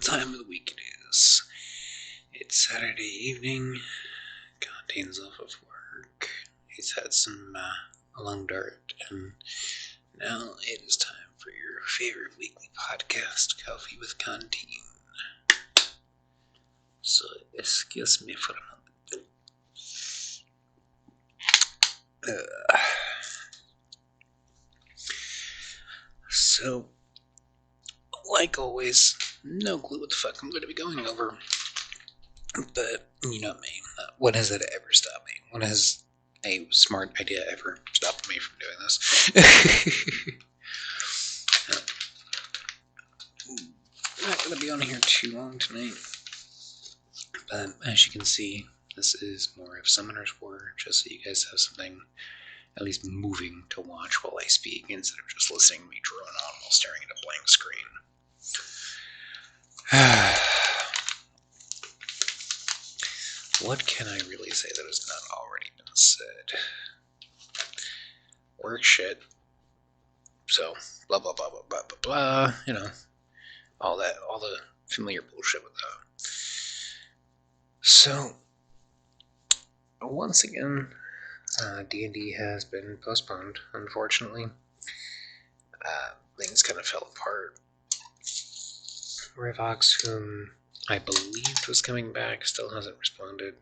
time of the week it is. It's Saturday evening. Contin's off of work. He's had some long dart, and now it is time for your favorite weekly podcast, Coffe with Contin. So, excuse me for a moment. So, like always, no clue what the fuck I'm going to be going over. But, you know me, when has that ever stopped me? When has a smart idea ever stopped me from doing this? I'm not going to be on here too long tonight. But as you can see, this is more of Summoner's War, just so you guys have something at least moving to watch while I speak, instead of just listening to me drone on while staring at a blank screen. What can I really say that has not already been said? Work shit. So, blah, blah, blah, blah, blah, blah, blah, you know, all that, all the familiar bullshit with that. So, once again, D&D has been postponed, unfortunately. Things kind of fell apart. Revox, whom I believed was coming back, still hasn't responded.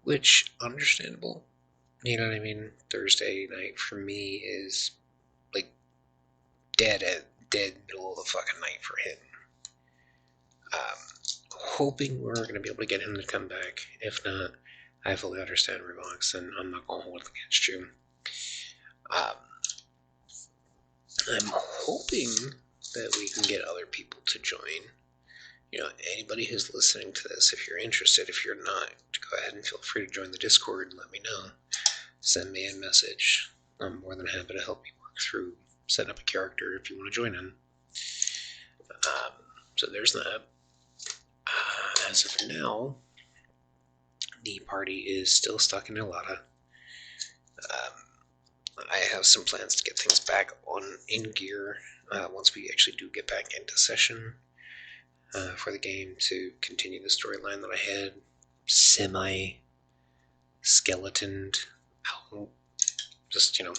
Which, understandable. You know what I mean? Thursday night for me is like dead middle of the fucking night for him. Hoping we're going to be able to get him to come back. If not, I fully understand Revox, and I'm not going to hold it against you. I'm hoping that we can get other people to join. You know, anybody who's listening to this, if you're interested, if you're not, go ahead and feel free to join the Discord and let me know. Send me a message. I'm more than happy to help you work through setting up a character if you want to join in. So there's that. As of now, the party is still stuck in Ilata. I have some plans to get things back in gear once we actually do get back into session for the game to continue the storyline that I had semi-skeletoned out. Just, you know,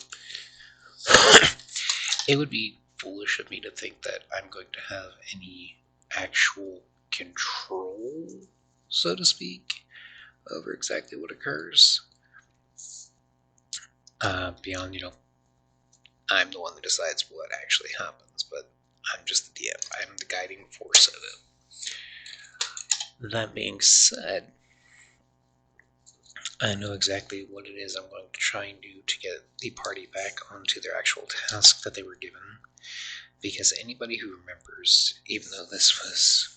it would be foolish of me to think that I'm going to have any actual control, so to speak, over exactly what occurs. Beyond, you know, I'm the one that decides what actually happens, but I'm just the DM. I'm the guiding force of it. That being said, I know exactly what it is I'm going to try and do to get the party back onto their actual task that they were given. Because anybody who remembers, even though this was,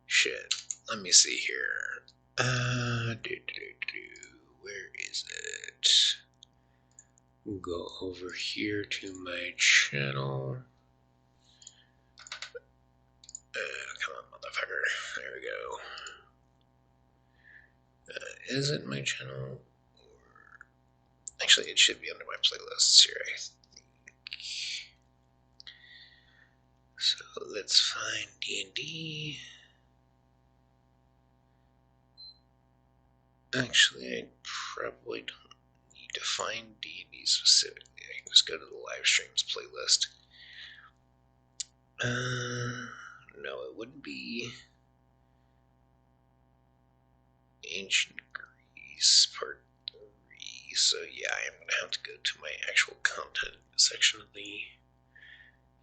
shit. Let me see here. Where is it? Go over here to my channel. Come on, motherfucker. There we go. Is it my channel? Or actually, it should be under my playlists here, I think. So let's find D&D. Actually, I probably don't need to find D&D specifically. I can just go to the live streams playlist. No, it wouldn't be Ancient Greece Part 3. So yeah, I'm going to have to go to my actual content section of the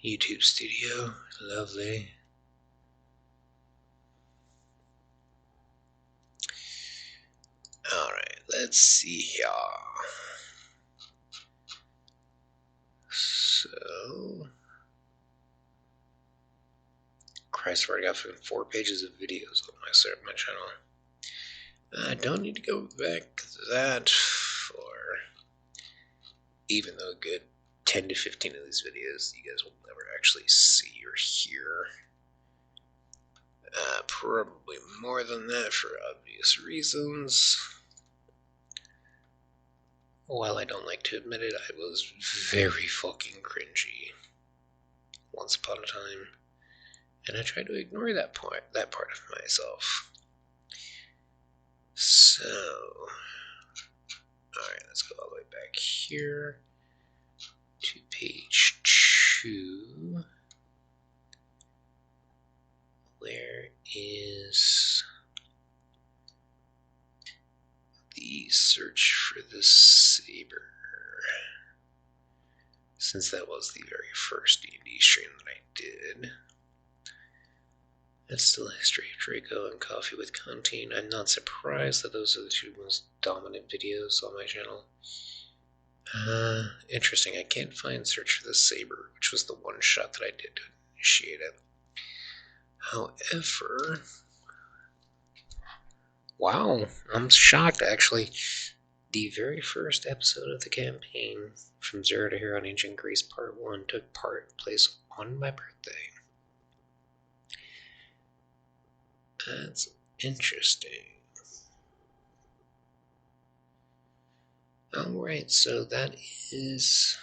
YouTube studio. Lovely. Alright, let's see here. So, Christ, I've already got 4 pages of videos on my channel. I don't need to go back that far. Even though a good 10 to 15 of these videos you guys will never actually see or hear. Probably more than that for obvious reasons. While I don't like to admit it, I was very fucking cringy once upon a time, and I try to ignore that part of myself. So, alright, let's go all the way back here to page 2. Where is the search for the saber? Since that was the very first D&D stream that I did. That's still history of Draco and Coffee with Contin. I'm not surprised that those are the two most dominant videos on my channel. Interesting. I can't find Search for the Saber, which was the one shot that I did to initiate it. However, wow, I'm shocked actually. The very first episode of the campaign, From Zero to Hero in Ancient Greece Part 1, took place on my birthday. That's interesting. Alright, so that is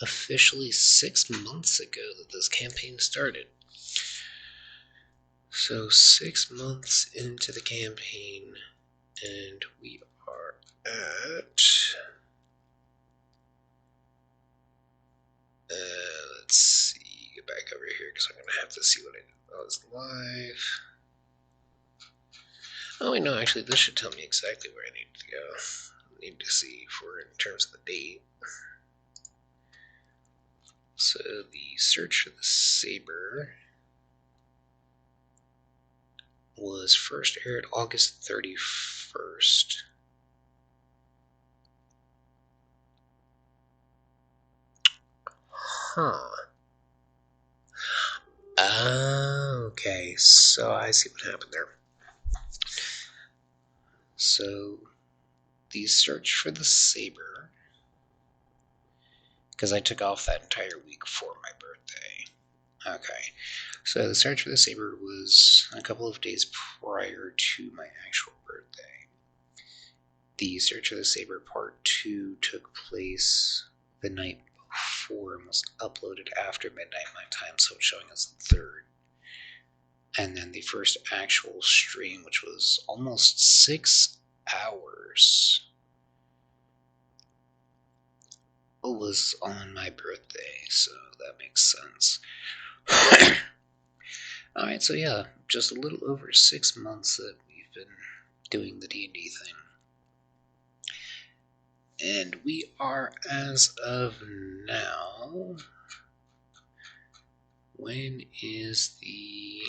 officially 6 months ago that this campaign started. So 6 months into the campaign, and we are at... let's see, get back over here because I'm going to have to see what I did while I was live. Oh, wait, no, actually, this should tell me exactly where I need to go. I need to see in terms of the date. So the search for the saber was first aired August 31st. Huh. Okay, so I see what happened there. So the search for the saber, because I took off that entire week for my birthday. Okay, so the search for the saber was a couple of days prior to my actual birthday. The search for the saber part 2 took place the night before and was uploaded after midnight my time, so it's showing us the 3rd. And then the first actual stream, which was almost 6 hours, was on my birthday, so that makes sense. Alright, so yeah, just a little over 6 months that we've been doing the D&D thing. And we are, as of now, when is the...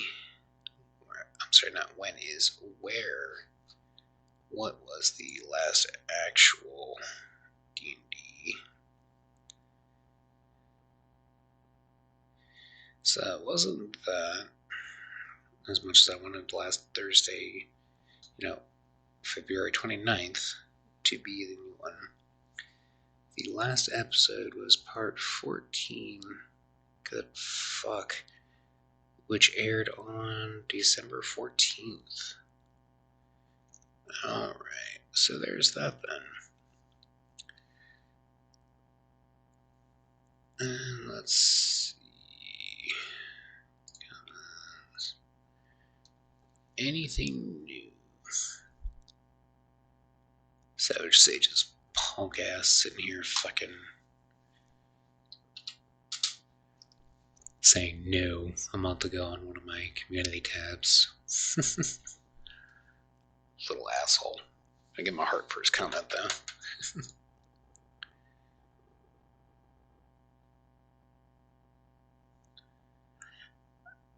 I'm sorry, not when is, where, what was the last actual D&D? So it wasn't that, as much as I wanted last Thursday, February 29th, to be the new one. The last episode was part 14, good fuck, which aired on December 14th. Alright, so there's that then. And let's see. Anything new? Savage Sage's punk ass sitting here fucking saying no a month ago on one of my community tabs. Little asshole. I give him a heart for his comment though.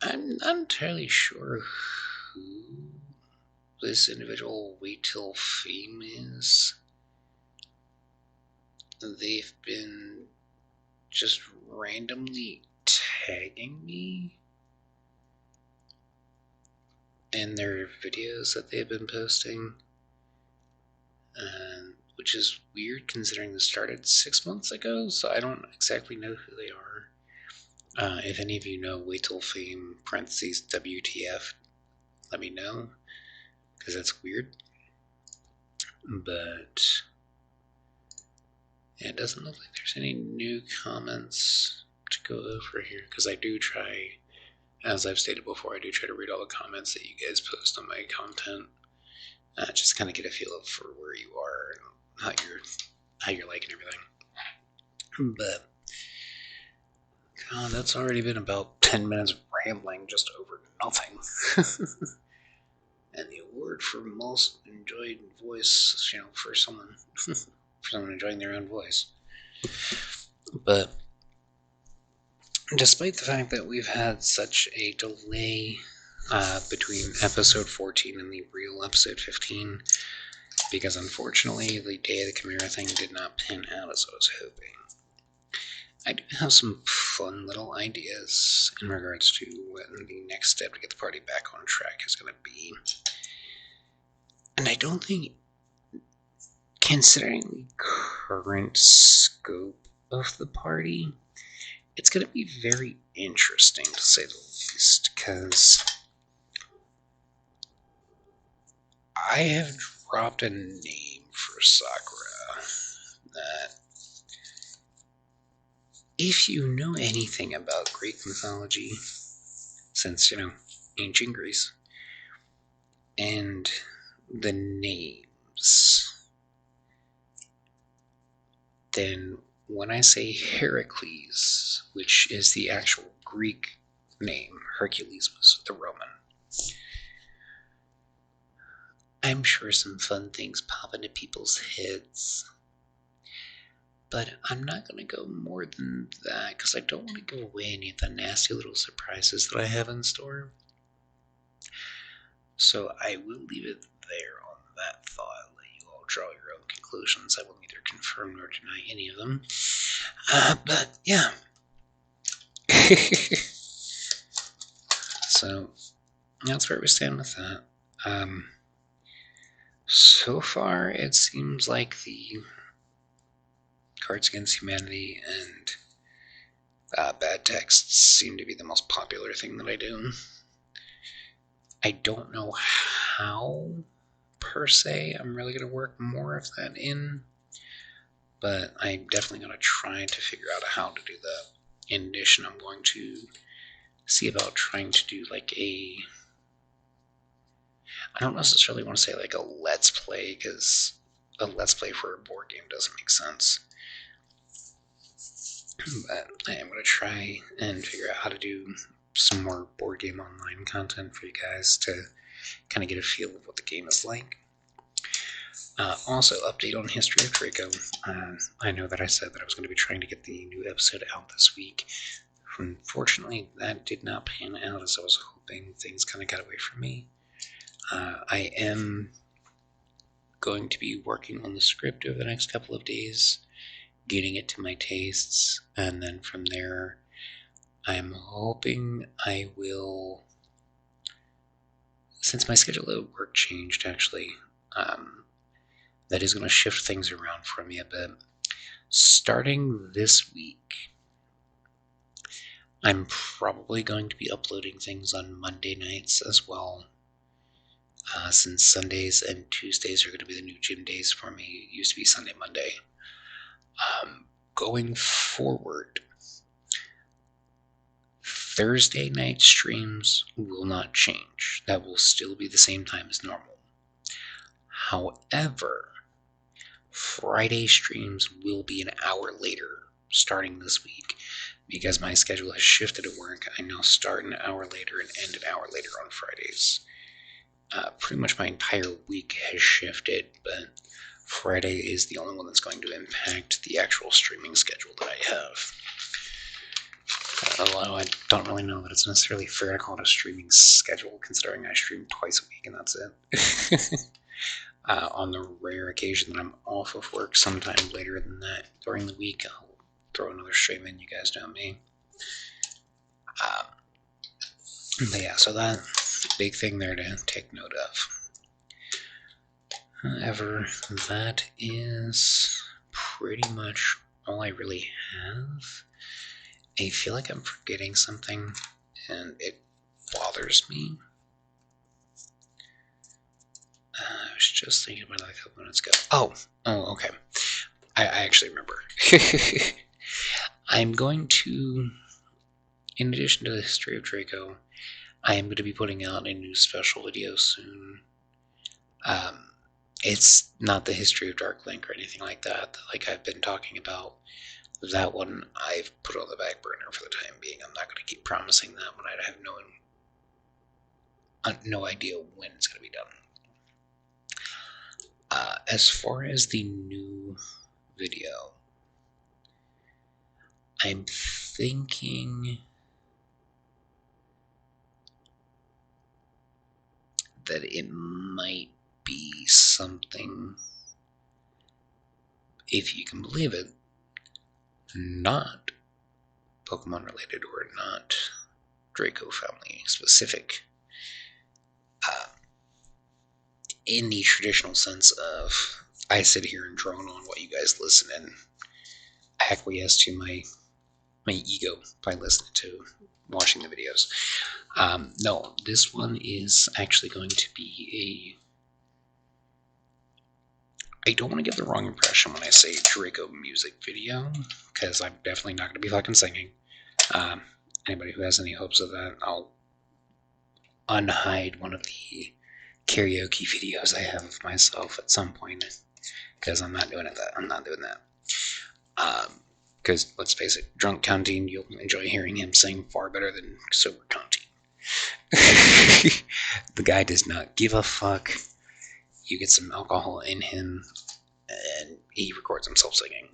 I'm not entirely sure who this individual Wait Till Fame is. They've been just randomly tagging me in their videos that they've been posting, which is weird considering this started 6 months ago, so I don't exactly know who they are. If any of you know Wait Till Fame, parentheses, WTF, let me know, because that's weird. But it doesn't look like there's any new comments to go over here, because I do try, as I've stated before, I do try to read all the comments that you guys post on my content. Just kind of get a feel for where you are and how you're liking everything. But God, that's already been about 10 minutes of rambling just over nothing. And the award for most enjoyed voice, for someone enjoying their own voice. But despite the fact that we've had such a delay between episode 14 and the real episode 15, because unfortunately the Day of the Chimera thing did not pan out as I was hoping, I do have some fun little ideas in regards to what the next step to get the party back on track is going to be. And I don't think, considering the current scope of the party, it's going to be very interesting, to say the least, because I have dropped a name for Sakura that, if you know anything about Greek mythology, since, ancient Greece, and the names, then when I say Heracles, which is the actual Greek name, Hercules was the Roman, I'm sure some fun things pop into people's heads. But I'm not going to go more than that, because I don't want to give away any of the nasty little surprises that I have in store. So I will leave it there on that thought, and let you all draw your own conclusions. I will neither confirm nor deny any of them. But yeah. So that's where we stand with that. So far, it seems like the Cards Against Humanity and bad texts seem to be the most popular thing that I do. I don't know how, per se, I'm really going to work more of that in, but I'm definitely going to try to figure out how to do that. In addition, I'm going to see about trying to do I don't necessarily want to say a let's play, because a let's play for a board game doesn't make sense. But I am going to try and figure out how to do some more board game online content for you guys to kind of get a feel of what the game is like. Also, update on History of Draco. I know that I said that I was going to be trying to get the new episode out this week. Unfortunately, that did not pan out as I was hoping. Things kind of got away from me. I am going to be working on the script over the next couple of days, getting it to my tastes, and then from there, I'm hoping I will, since my schedule at work changed actually, that is going to shift things around for me a bit. Starting this week, I'm probably going to be uploading things on Monday nights as well, since Sundays and Tuesdays are going to be the new gym days for me. It used to be Sunday, Monday. Going forward, Thursday night streams will not change. That will still be the same time as normal. However, Friday streams will be an hour later starting this week, because my schedule has shifted at work. I now start an hour later and end an hour later on Fridays. Pretty much my entire week has shifted, but Friday is the only one that's going to impact the actual streaming schedule that I have. Although I don't really know that it's necessarily fair to call it a streaming schedule, considering I stream twice a week and that's it. On the rare occasion that I'm off of work sometime later than that during the week, I'll throw another stream in. You guys know me. But yeah, so that big thing there to take note of. However, that is pretty much all I really have. I feel like I'm forgetting something, and it bothers me. I was just thinking about it a couple minutes ago. Oh, okay. I actually remember. I'm going to, in addition to the history of Draco, I am going to be putting out a new special video soon. It's not the history of Dark Link or anything like that, like I've been talking about. That one I've put on the back burner for the time being. I'm not going to keep promising that when I have no idea when it's going to be done. As far as the new video, I'm thinking that it might be something, if you can believe it, not Pokemon related or not Draco family specific. In the traditional sense of I sit here and drone on what you guys listen and acquiesce to my ego by listening to watching the videos. No, this one is actually going to be I don't want to give the wrong impression when I say Draco music video, because I'm definitely not going to be fucking singing. Anybody who has any hopes of that, I'll unhide one of the karaoke videos I have of myself at some point, because I'm not doing that. Because let's face it, drunk Contin, you'll enjoy hearing him sing far better than sober Contin. The guy does not give a fuck. You get some alcohol in him, and he records himself singing.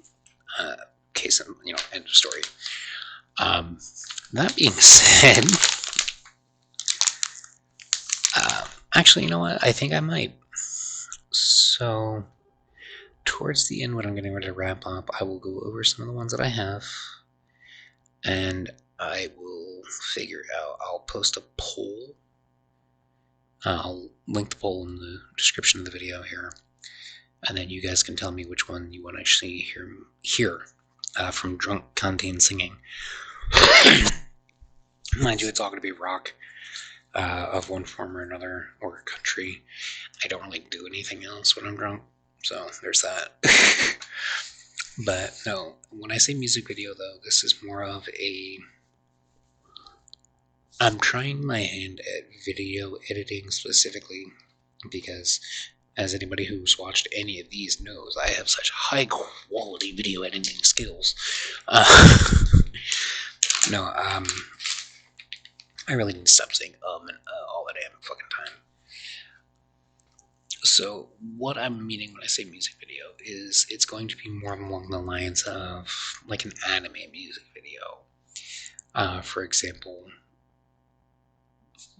Case in, end of story. That being said, actually, you know what? I think I might. So, towards the end, when I'm getting ready to wrap up, I will go over some of the ones that I have, and I will figure out. I'll post a poll. I'll link the poll in the description of the video here, and then you guys can tell me which one you want to actually hear from drunk Contin singing. Mind you, it's all going to be rock of one form or another, or country. I don't really do anything else when I'm drunk, so there's that. But no, when I say music video, though, this is more of I'm trying my hand at video editing specifically, because as anybody who's watched any of these knows, I have such high quality video editing skills. No, I really need to stop saying and all the damn fucking time. So what I'm meaning when I say music video is it's going to be more along the lines of like an anime music video. For example,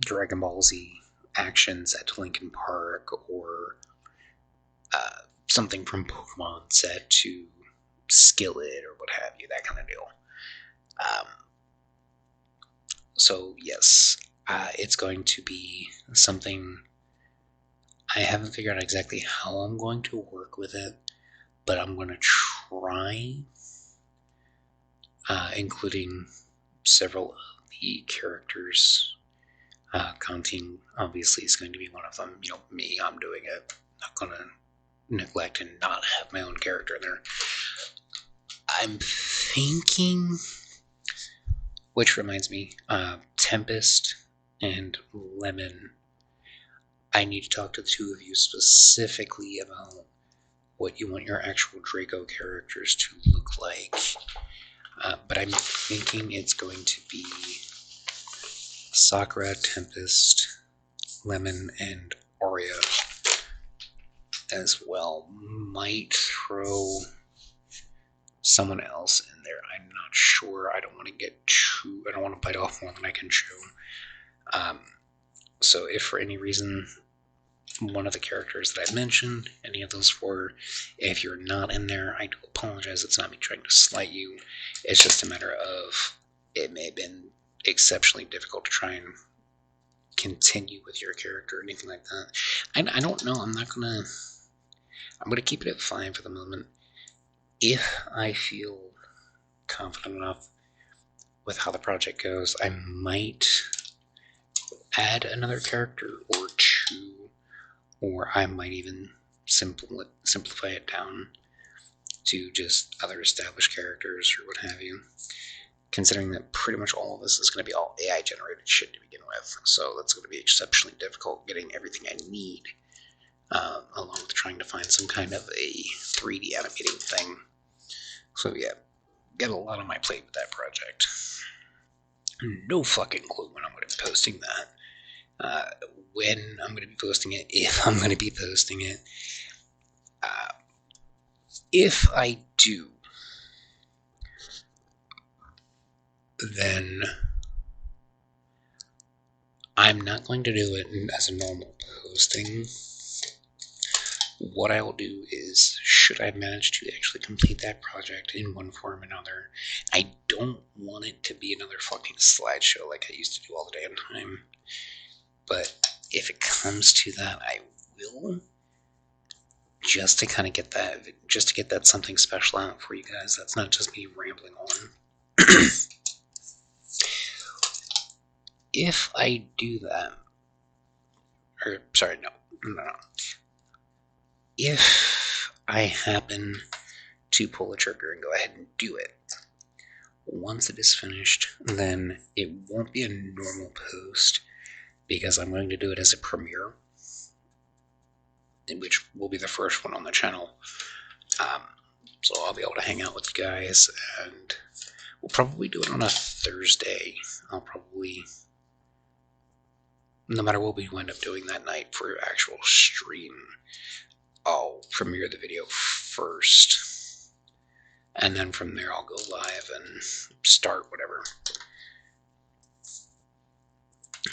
Dragon Ball Z actions at Linkin Park, or something from Pokemon set to Skillet or what have you, that kind of deal. So yes, it's going to be something. I haven't figured out exactly how I'm going to work with it, but I'm going to try including several of the characters. Contin obviously is going to be one of them. Me, I'm doing it. I'm not going to neglect and not have my own character in there. I'm thinking, which reminds me, Tempest and Lemon, I need to talk to the two of you specifically about what you want your actual Draco characters to look like. But I'm thinking it's going to be Sakura, Tempest, Lemon, and Aria as well. Might throw someone else in there. I'm not sure. I don't want to bite off more than I can chew. So if for any reason one of the characters that I mentioned, any of those four, if you're not in there, I do apologize. It's not me trying to slight you. It's just a matter of it may have been exceptionally difficult to try and continue with your character or anything like that. I don't know. I'm gonna keep it at 5 for the moment. If I feel confident enough with how the project goes, I might add another character or 2, or I might even simplify it down. to just other established characters or what have you. Considering that pretty much all of this is going to be all AI generated shit to begin with, so that's going to be exceptionally difficult getting everything I need, along with trying to find some kind of a 3D animating thing. So yeah, got a lot on my plate with that project. No fucking clue when I'm going to be posting that. When I'm going to be posting it, if I'm going to be posting it. If I do, then I'm not going to do it as a normal posting. What I will do is, should I manage to actually complete that project in one form or another, I don't want it to be another fucking slideshow like I used to do all the damn time. But if it comes to that, I will. Just to kind of get that something special out for you guys. That's not just me rambling on. If I do that, or sorry, no. If I happen to pull the trigger and go ahead and do it, once it is finished, then it won't be a normal post because I'm going to do it as a premiere, which will be the first one on the channel. So I'll be able to hang out with you guys, and we'll probably do it on a Thursday. I'll probably, no matter what we wind up doing that night for actual stream, I'll premiere the video first, and then from there I'll go live and start whatever.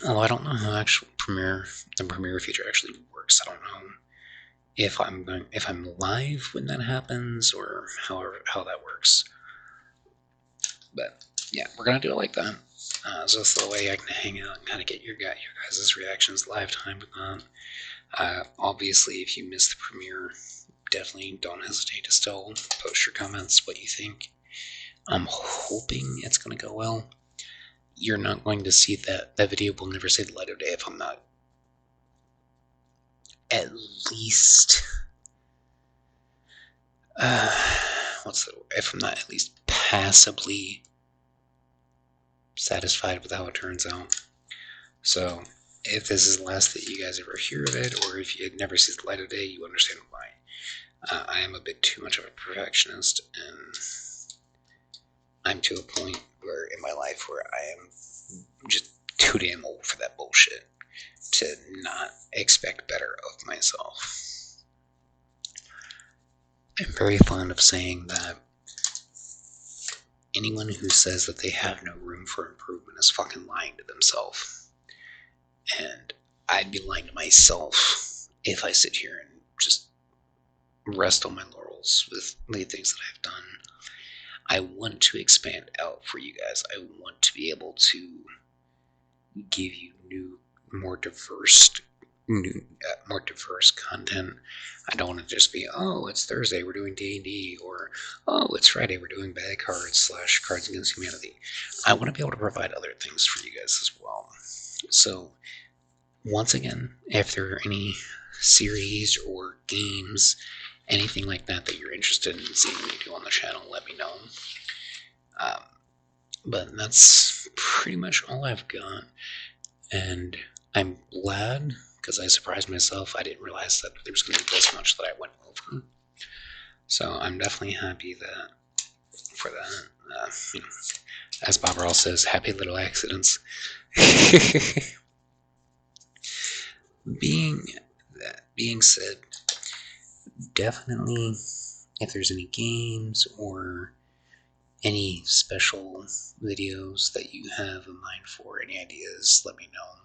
Although I don't know how the premiere feature actually works. I don't know if I'm live when that happens or how that works. But yeah, we're gonna do it like that. So that's the way I can hang out and kind of get your guys' reactions live time with that. Obviously, if you miss the premiere, definitely don't hesitate to still post your comments, what you think. I'm hoping it's going to go well. You're not going to see that video will never see the light of day if I'm not at least if I'm not at least passably satisfied with how it turns out. So if this is the last that you guys ever hear of it, or if it never sees the light of day, you understand why. I am a bit too much of a perfectionist, and I'm to a point where in my life where I am just too damn old for that bullshit to not expect better of myself. I'm very fond of saying that anyone who says that they have no room for improvement is fucking lying to themselves. And I'd be lying to myself if I sit here and just rest on my laurels with the things that I've done. I want to expand out for you guys. I want to be able to give you new, more diverse content. I don't want to just be, oh, it's Thursday, we're doing D&D, or oh, it's Friday, we're doing bad cards / Cards Against Humanity. I want to be able to provide other things for you guys as well. So, once again, if there are any series or games, anything like that that you're interested in seeing me do on the channel, let me know. But that's pretty much all I've got. And I'm glad, because I surprised myself. I didn't realize that there was going to be this much that I went over. So I'm definitely happy for that. As Bob Ross says, happy little accidents. Being said, definitely, if there's any games or any special videos that you have in mind for, any ideas, let me know.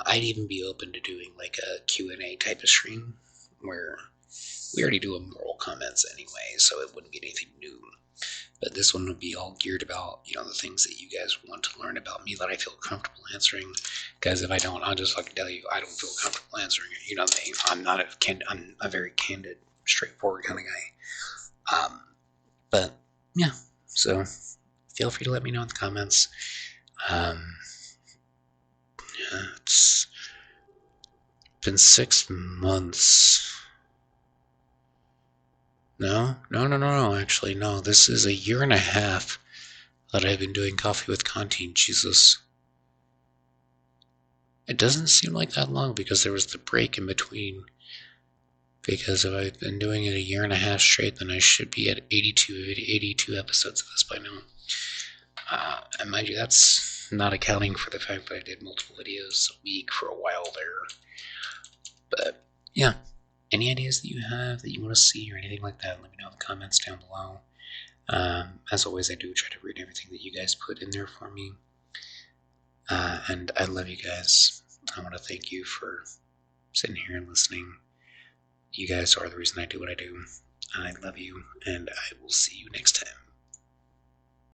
I'd even be open to doing like a Q&A type of stream where we already do a moral comments anyway, so it wouldn't be anything new. But this one would be all geared about, the things that you guys want to learn about me that I feel comfortable answering. Because if I don't, I'll just fucking tell you I don't feel comfortable answering it. I'm a very candid, straightforward kind of guy. But yeah, so feel free to let me know in the comments. It's been 6 months No. Actually, no. This is a year and a half that I've been doing Coffee with Contin. Jesus. It doesn't seem like that long because there was the break in between. Because if I've been doing it a year and a half straight, then I should be at 82 episodes of this by now. And mind you, that's not accounting for the fact that I did multiple videos a week for a while there. But yeah, any ideas that you have that you want to see or anything like that, let me know in the comments down below. As always, I do try to read everything that you guys put in there for me. And I love you guys. I want to thank you for sitting here and listening. You guys are the reason I do what I do. I love you, and I will see you next time.